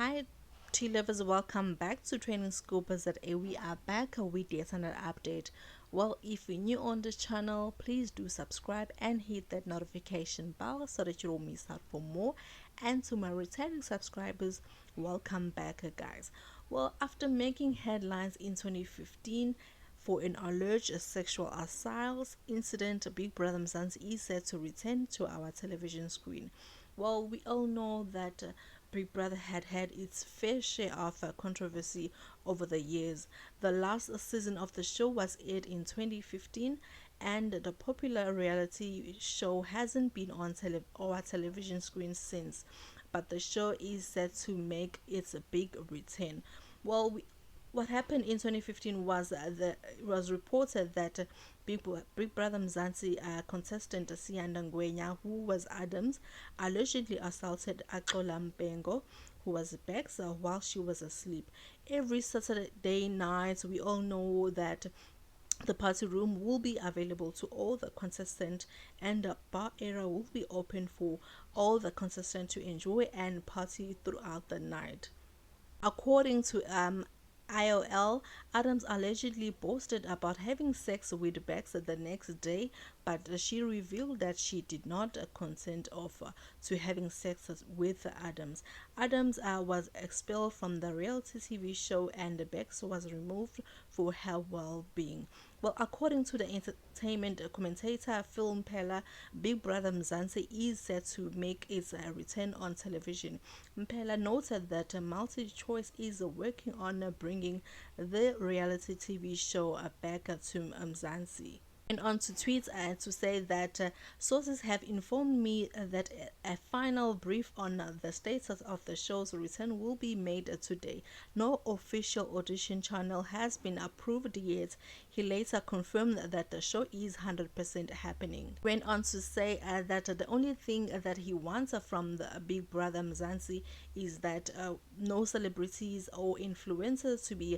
Hi, tea lovers, welcome back to Training Scoopers at A. We are back with yet another update. Well, if you're new on this channel, please do subscribe and hit that notification bell so that you don't miss out for more. And to my returning subscribers, welcome back, guys. Well, after making headlines in 2015 for an alleged sexual assault incident, Big Brother Mzansi is set to return to our television screen. Well, we all know that Big Brother had had its fair share of controversy over the years. The last season of the show was aired in 2015, and the popular reality show hasn't been on our television screen since. But the show is set to make its big return. Well, what happened in 2015 was it was reported that Big Brother Mzansi contestant Siyanda Ngwenya, who was Adams, allegedly assaulted Axola Mpengo, who was Bex, while she was asleep. Every Saturday night, we all know that the party room will be available to all the contestants, and the bar area will be open for all the contestants to enjoy and party throughout the night. According to IOL, Adams allegedly boasted about having sex with Bex the next day, but she revealed that she did not consent to having sex with Adams. Adams was expelled from the reality TV show, and Bex was removed for her well-being. Well, according to the entertainment commentator Phil Mpela, Big Brother Mzansi is set to make its return on television. Mpela noted that Multi-Choice is working on bringing the reality TV show back to Mzansi. And on to tweet to say that sources have informed me that a final brief on the status of the show's return will be made today. No official audition channel has been approved yet. He later confirmed that the show is 100% happening. Went on to say that the only thing that he wants from the Big Brother Mzansi is that no celebrities or influencers to be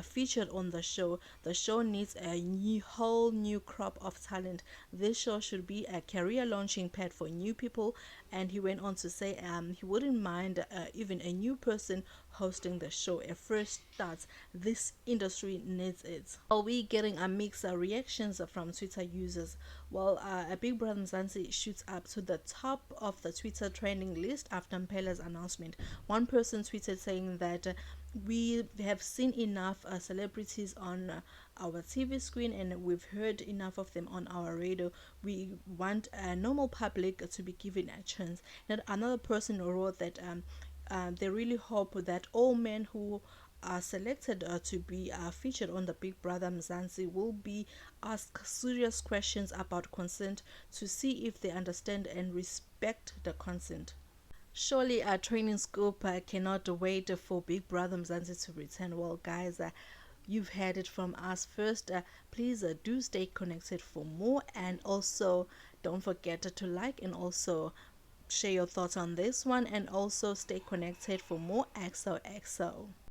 featured on the show. The show needs a whole new crop of talent. This show should be a career launching pad for new people. And he went on to say he wouldn't mind even a new person hosting the show. A fresh start. This industry needs it. Are we getting a mix of reactions from Twitter users? Well, a Big Brother Mzansi shoots up to the top of the Twitter trending list after Mpela's announcement. One person tweeted saying that we have seen enough celebrities on our TV screen, and we've heard enough of them on our radio. We want a normal public to be given a chance. And another person wrote that they really hope that all men who are selected to be featured on the Big Brother Mzansi will be asked serious questions about consent to see if they understand and respect the consent. Surely our training scope cannot wait for Big Brother Mzansi to return. Well, guys, you've heard it from us first. Please do stay connected for more, and also don't forget to like and also share your thoughts on this one, and also stay connected for more XOXO.